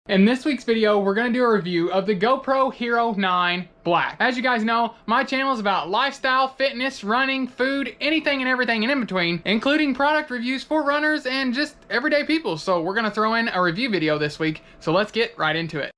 In this week's video, we're going to do a review of the GoPro Hero 9 Black. As you guys know, my channel is about lifestyle, fitness, running, food, anything and everything in between, including product reviews for runners and just everyday people. So we're going to throw in a review video this week. So let's get right into it.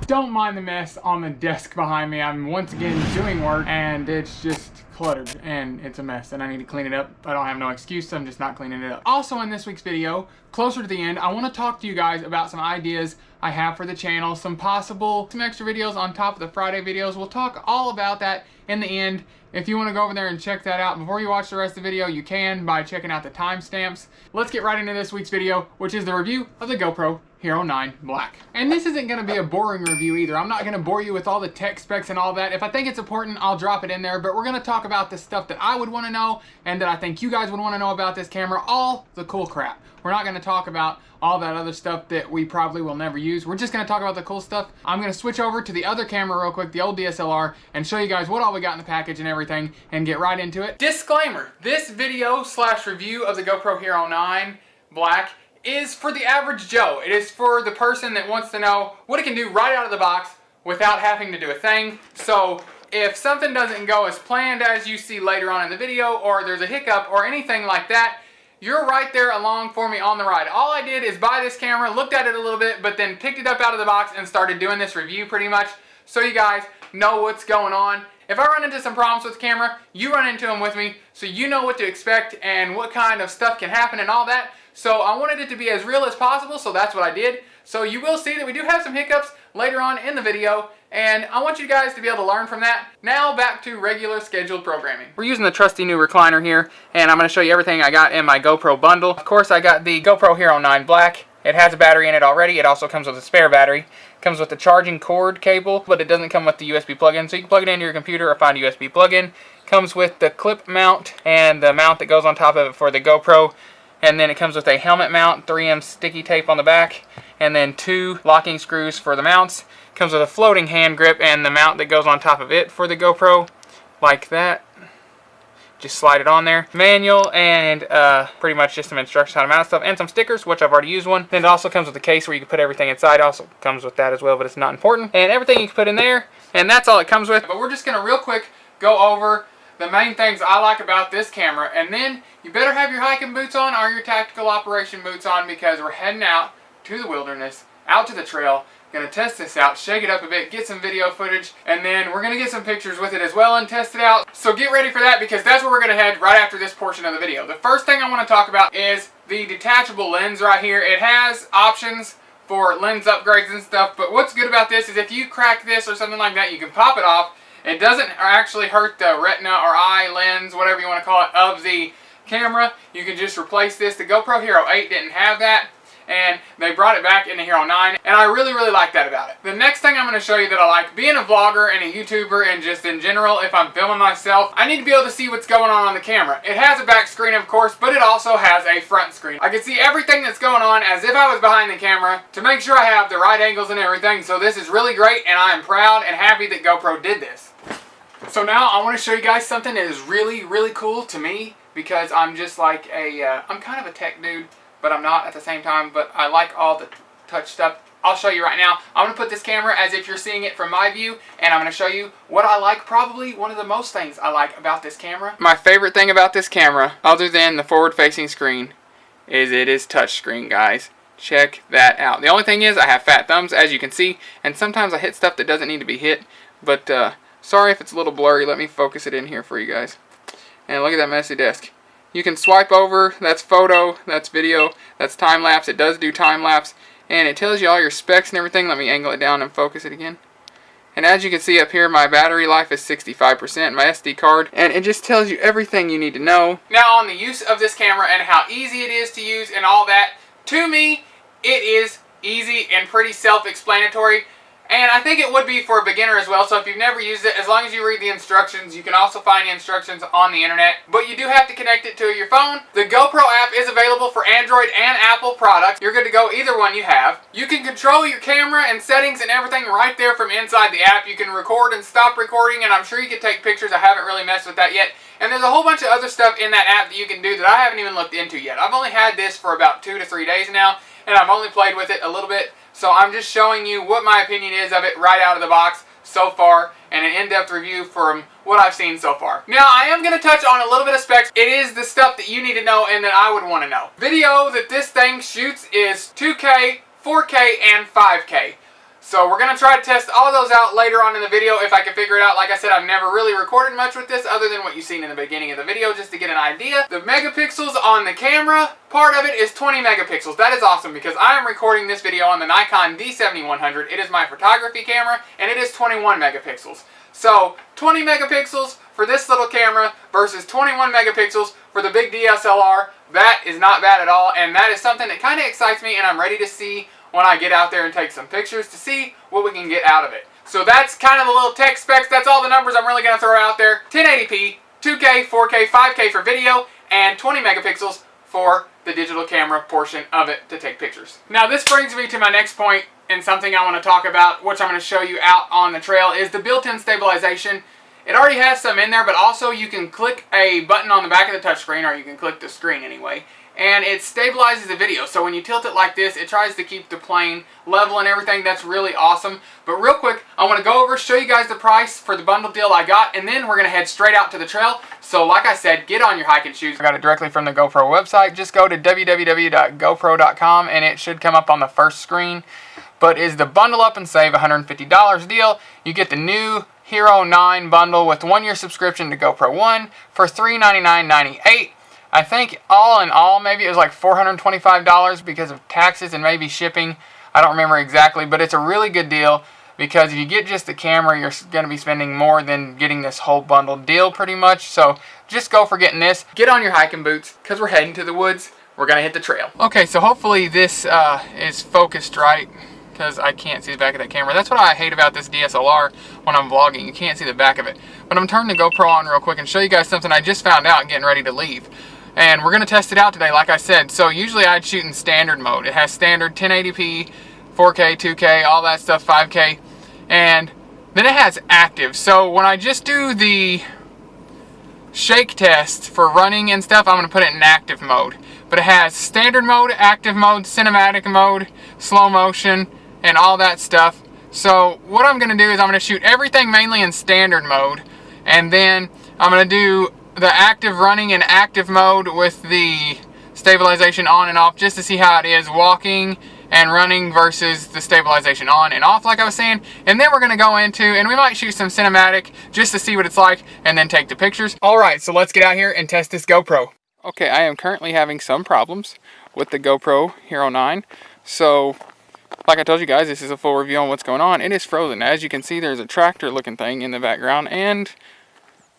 Don't mind the mess on the desk behind me. I'm once again doing work and it's just cluttered and it's a mess and I need to clean it up. I don't have no excuse, I'm just not cleaning it up. Also in this week's video, closer to the end, I want to talk to you guys about some ideas I have for the channel, some extra videos on top of the Friday videos. We'll talk all about that in the end. If you want to go over there and check that out before you watch the rest of the video, you can by checking out the timestamps. Let's get right into this week's video, which is the review of the GoPro Hero 9 Black. And this isn't going to be a boring review either. I'm not going to bore you with all the tech specs and all that. If I think it's important, I'll drop it in there, but we're going to talk about the stuff that I would want to know and that I think you guys would want to know about this camera, all the cool crap. We're not going to talk about all that other stuff that we probably will never use. We're just going to talk about the cool stuff. I'm going to switch over to the other camera real quick, the old DSLR, and show you guys what all we got in the package and everything and get right into it. Disclaimer, this video / review of the GoPro Hero 9 Black is for the average Joe. It is for the person that wants to know what it can do right out of the box without having to do a thing. So if something doesn't go as planned as you see later on in the video, or there's a hiccup or anything like that, you're right there along for me on the ride. All I did is buy this camera, looked at it a little bit, but then picked it up out of the box and started doing this review pretty much so you guys know what's going on. If I run into some problems with the camera, you run into them with me so you know what to expect and what kind of stuff can happen and all that. So I wanted it to be as real as possible, so that's what I did. So you will see that we do have some hiccups later on in the video, and I want you guys to be able to learn from that. Now back to regular scheduled programming. We're using the trusty new recliner here, and I'm going to show you everything I got in my GoPro bundle. Of course, I got the GoPro Hero 9 Black. It has a battery in it already. It also comes with a spare battery. It comes with the charging cord cable, but it doesn't come with the USB plug-in, so you can plug it into your computer or find a USB plug-in. Comes with the clip mount and the mount that goes on top of it for the GoPro. And then it comes with a helmet mount, 3M sticky tape on the back, and then 2 locking screws for the mounts. Comes with a floating hand grip and the mount that goes on top of it for the GoPro, like that. Just slide it on there. Manual and pretty much just some instructions how to mount stuff and some stickers, which I've already used one. Then it also comes with a case where you can put everything inside. Also comes with that as well, but it's not important. And everything you can put in there, and that's all it comes with. But we're just gonna real quick go over the main things I like about this camera, and then you better have your hiking boots on or your tactical operation boots on because we're heading out to the wilderness, out to the trail. Gonna test this out, shake it up a bit, get some video footage, and then we're gonna get some pictures with it as well and test it out. So get ready for that because that's where we're gonna head right after this portion of the video. The first thing I want to talk about is the detachable lens right here. It has options for lens upgrades and stuff, but what's good about this is if you crack this or something like that, you can pop it off. It doesn't actually hurt the retina or eye lens, whatever you want to call it, of the camera. You can just replace this. The GoPro Hero 8 didn't have that, and they brought it back in the Hero 9, and I really, really like that about it. The next thing I'm going to show you that I like, being a vlogger and a YouTuber and just in general, if I'm filming myself, I need to be able to see what's going on the camera. It has a back screen, of course, but it also has a front screen. I can see everything that's going on as if I was behind the camera to make sure I have the right angles and everything, so this is really great, and I am proud and happy that GoPro did this. So now I want to show you guys something that is really, really cool to me because I'm just like I'm kind of a tech dude, but I'm not at the same time, but I like all the touch stuff. I'll show you right now. I'm going to put this camera as if you're seeing it from my view, and I'm going to show you what I like, probably one of the most things I like about this camera. My favorite thing about this camera, other than the forward-facing screen, is it is touchscreen, guys. Check that out. The only thing is I have fat thumbs, as you can see, and sometimes I hit stuff that doesn't need to be hit, but sorry if it's a little blurry. Let me focus it in here for you guys. And look at that messy desk. You can swipe over. That's photo. That's video. That's time-lapse. It does do time-lapse. And it tells you all your specs and everything. Let me angle it down and focus it again. And as you can see up here, my battery life is 65%. My SD card. And it just tells you everything you need to know. Now on the use of this camera and how easy it is to use and all that, to me, it is easy and pretty self-explanatory. And I think it would be for a beginner as well, so if you've never used it, as long as you read the instructions, you can also find the instructions on the internet. But you do have to connect it to your phone. The GoPro app is available for Android and Apple products. You're good to go either one you have. You can control your camera and settings and everything right there from inside the app. You can record and stop recording, and I'm sure you can take pictures. I haven't really messed with that yet. And there's a whole bunch of other stuff in that app that you can do that I haven't even looked into yet. I've only had this for about 2 to 3 days now, and I've only played with it a little bit. So I'm just showing you what my opinion is of it right out of the box so far, and an in-depth review from what I've seen so far. Now, I am going to touch on a little bit of specs. It is the stuff that you need to know and that I would want to know. Video that this thing shoots is 2K, 4K, and 5K. So we're going to try to test all those out later on in the video if I can figure it out. Like I said, I've never really recorded much with this other than what you've seen in the beginning of the video just to get an idea. The megapixels on the camera part of it is 20 megapixels. That is awesome because I am recording this video on the Nikon D7100. It is my photography camera and it is 21 megapixels. So 20 megapixels for this little camera versus 21 megapixels for the big DSLR. That is not bad at all, and that is something that kind of excites me, and I'm ready to see when I get out there and take some pictures to see what we can get out of it. So that's kind of the little tech specs. That's all the numbers I'm really going to throw out there. 1080p, 2K, 4K, 5K for video, and 20 megapixels for the digital camera portion of it to take pictures. Now this brings me to my next point, and something I want to talk about, which I'm going to show you out on the trail, is the built-in stabilization. It already has some in there, but also you can click a button on the back of the touchscreen, or you can click the screen anyway, and it stabilizes the video. So when you tilt it like this, it tries to keep the plane level and everything. That's really awesome. But real quick, I want to go over, show you guys the price for the bundle deal I got, and then we're going to head straight out to the trail. So like I said, get on your hiking shoes. I got it directly from the GoPro website. Just go to www.gopro.com and it should come up on the first screen. But is the bundle up and save $150 deal. You get the new Hero 9 bundle with 1-year subscription to GoPro One for $399.98. I think all in all, maybe it was like $425 because of taxes and maybe shipping. I don't remember exactly, but it's a really good deal because if you get just the camera, you're going to be spending more than getting this whole bundle deal pretty much. So just go for getting this. Get on your hiking boots because we're heading to the woods. We're going to hit the trail. Okay, so hopefully this is focused right because I can't see the back of that camera. That's what I hate about this DSLR when I'm vlogging. You can't see the back of it. But I'm turning the GoPro on real quick and show you guys something I just found out getting ready to leave. And we're going to test it out today, like I said. So usually I'd shoot in standard mode. It has standard 1080p, 4K, 2K, all that stuff, 5K. And then it has active. So when I just do the shake test for running and stuff, I'm going to put it in active mode. But it has standard mode, active mode, cinematic mode, slow motion, and all that stuff. So what I'm going to do is I'm going to shoot everything mainly in standard mode. And then I'm going to do the active running in active mode with the stabilization on and off just to see how it is walking and running versus the stabilization on and off like I was saying. And then we're going to go into, and we might shoot some cinematic just to see what it's like and then take the pictures. Alright, so let's get out here and test this GoPro. Okay, I am currently having some problems with the GoPro Hero 9. So like I told you guys, this is a full review on what's going on. It is frozen. As you can see, there's a tractor looking thing in the background, and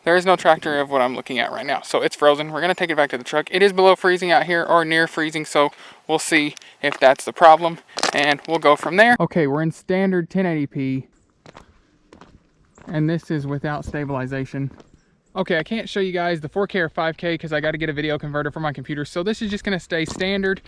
there is no tractor of what I'm looking at right now. So it's frozen. We're going to take it back to the truck. It is below freezing out here, or near freezing, so we'll see if that's the problem, and we'll go from there. Okay, we're in standard 1080p, and this is without stabilization. Okay, I can't show you guys the 4K or 5K because I got to get a video converter for my computer, so this is just going to stay standard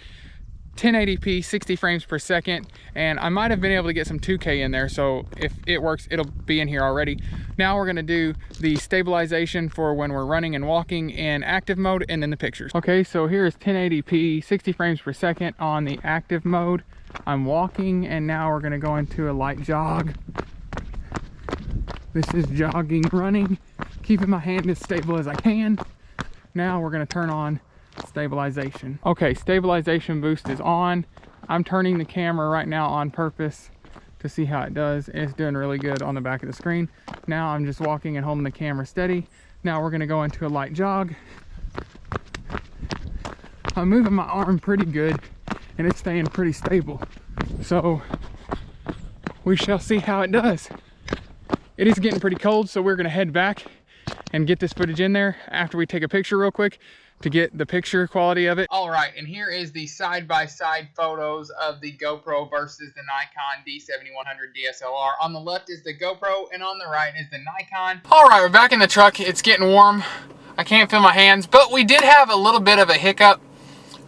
1080p, 60 frames per second, and I might have been able to get some 2K in there, so if it works, it'll be in here already. Now we're going to do the stabilization for when we're running and walking in active mode, and then the pictures. Okay, so here is 1080p, 60 frames per second on the active mode. I'm walking, and now we're going to go into a light jog. This is jogging, running, keeping my hand as stable as I can. Now we're going to turn on stabilization. Okay, stabilization boost is on. I'm turning the camera right now on purpose to see how it does. It's doing really good on the back of the screen. Now I'm just walking and holding the camera steady. Now we're going to go into a light jog. I'm moving my arm pretty good and it's staying pretty stable. So we shall see how it does. It is getting pretty cold, so we're going to head back and get this footage in there after we take a picture real quick to get the picture quality of it. Alright, and here is the side-by-side photos of the GoPro versus the Nikon D7100 DSLR. On the left is the GoPro, and on the right is the Nikon. Alright, we're back in the truck. It's getting warm. I can't feel my hands, but we did have a little bit of a hiccup.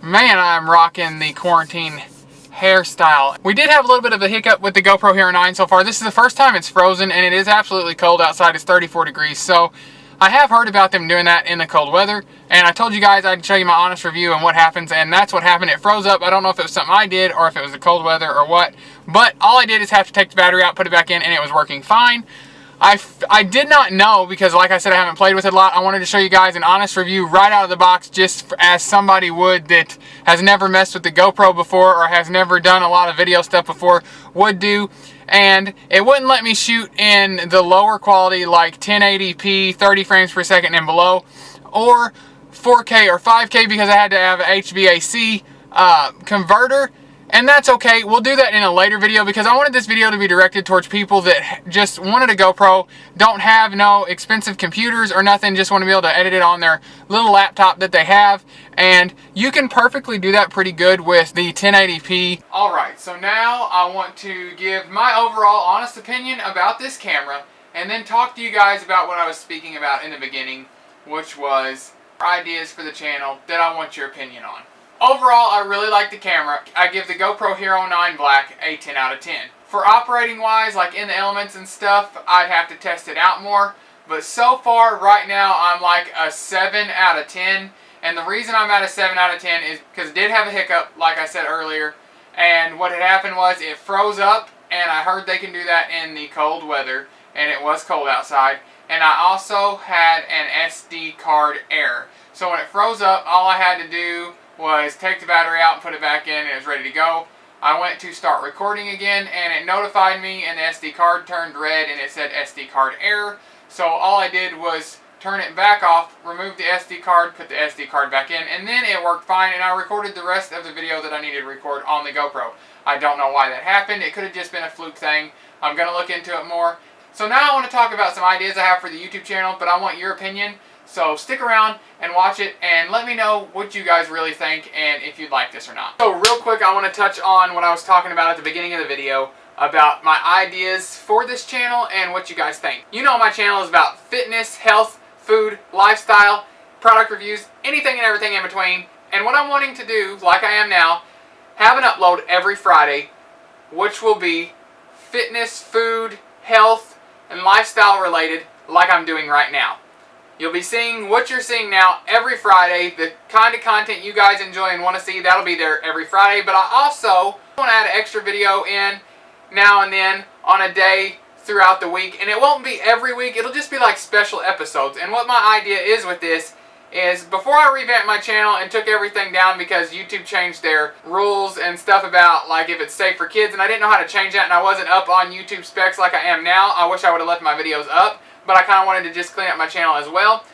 Man, I'm rocking the quarantine hairstyle. We did have a little bit of a hiccup with the GoPro Hero 9 so far. This is the first time it's frozen, and it is absolutely cold outside. It's 34 degrees, so I have heard about them doing that in the cold weather, and I told you guys I'd show you my honest review on what happens, and that's what happened. It froze up. I don't know if it was something I did or if it was the cold weather or what, but all I did is have to take the battery out, put it back in, and it was working fine. I did not know, because like I said, I haven't played with it a lot. I wanted to show you guys an honest review right out of the box, just as somebody would that has never messed with the GoPro before or has never done a lot of video stuff before would do. And it wouldn't let me shoot in the lower quality, like 1080p, 30 frames per second and below, or 4K or 5K, because I had to have an HVAC converter. And that's okay. We'll do that in a later video, because I wanted this video to be directed towards people that just wanted a GoPro, don't have no expensive computers or nothing, just want to be able to edit it on their little laptop that they have. And you can perfectly do that pretty good with the 1080p. Alright, so now I want to give my overall honest opinion about this camera, and then talk to you guys about what I was speaking about in the beginning, which was ideas for the channel that I want your opinion on. Overall, I really like the camera. I give the GoPro Hero 9 Black a 10 out of 10. For operating wise, like in the elements and stuff, I'd have to test it out more. But so far, right now, I'm like a 7 out of 10. And the reason I'm at a 7 out of 10 is because it did have a hiccup, like I said earlier. And what had happened was it froze up, and I heard they can do that in the cold weather. And it was cold outside. And I also had an SD card error. So when it froze up, all I had to do was take the battery out and put it back in, and it was ready to go. I went to start recording again, and it notified me, and the SD card turned red, and it said SD card error. So all I did was turn it back off, remove the SD card, put the SD card back in, and then it worked fine, and I recorded the rest of the video that I needed to record on the GoPro. I don't know why that happened. It could have just been a fluke thing. I'm going to look into it more. So now I want to talk about some ideas I have for the YouTube channel, but I want your opinion. So stick around and watch it, and let me know what you guys really think and if you'd like this or not. So real quick, I want to touch on what I was talking about at the beginning of the video about my ideas for this channel and what you guys think. You know my channel is about fitness, health, food, lifestyle, product reviews, anything and everything in between. And what I'm wanting to do, like I am now, have an upload every Friday, which will be fitness, food, health, and lifestyle related, like I'm doing right now. You'll be seeing what you're seeing now every Friday. The kind of content you guys enjoy and want to see, that'll be there every Friday. But I also want to add an extra video in now and then on a day throughout the week. And it won't be every week. It'll just be like special episodes. And what my idea is with this is, before I revamped my channel and took everything down because YouTube changed their rules and stuff about like if it's safe for kids, and I didn't know how to change that, and I wasn't up on YouTube specs like I am now. I wish I would have left my videos up, but I kind of wanted to just clean up my channel as well.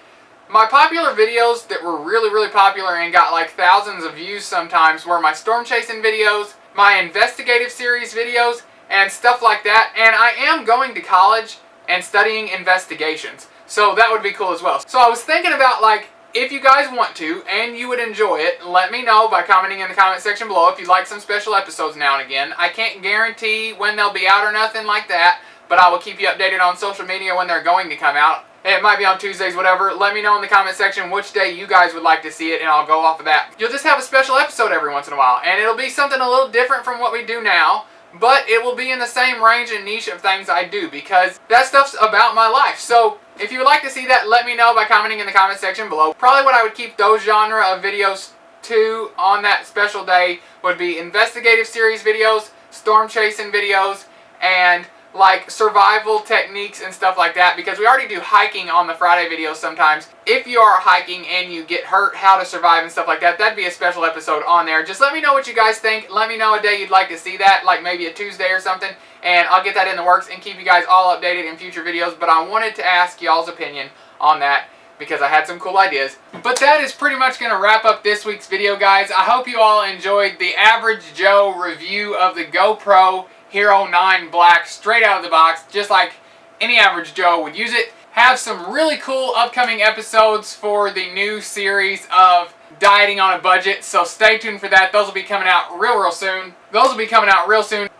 My popular videos that were really popular and got like thousands of views sometimes were my storm chasing videos, my investigative series videos, and stuff like that. And I am going to college and studying investigations, so that would be cool as well. So I was thinking about, like, if you guys want to and you would enjoy it, let me know by commenting in the comment section below if you'd like some special episodes now and again. I can't guarantee when they'll be out or nothing like that, but I will keep you updated on social media when they're going to come out. It might be on Tuesdays, whatever. Let me know in the comment section which day you guys would like to see it, and I'll go off of that. You'll just have a special episode every once in a while, and it'll be something a little different from what we do now, but it will be in the same range and niche of things I do, because that stuff's about my life. So if you would like to see that, let me know by commenting in the comment section below. Probably what I would keep those genre of videos to on that special day would be investigative series videos, storm chasing videos, and like survival techniques and stuff like that, because we already do hiking on the Friday videos sometimes. If you are hiking and you get hurt, how to survive and stuff like that, that'd be a special episode on there. Just let me know what you guys think. Let me know a day you'd like to see that, like maybe a Tuesday or something, and I'll get that in the works and keep you guys all updated in future videos. But I wanted to ask y'all's opinion on that because I had some cool ideas. But that is pretty much going to wrap up this week's video, guys. I hope you all enjoyed the Average Joe review of the GoPro Hero 9 Black straight out of the box, just like any average Joe would use it. have some really cool upcoming episodes for the new series of dieting on a budget, so stay tuned for that. Those will be coming out real soon.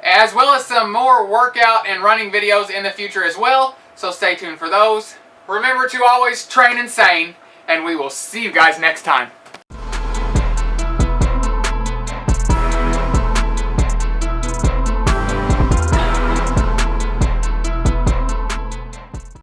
As well as some more workout and running videos in the future as well, so stay tuned for those. Remember to always train insane, and we will see you guys next time.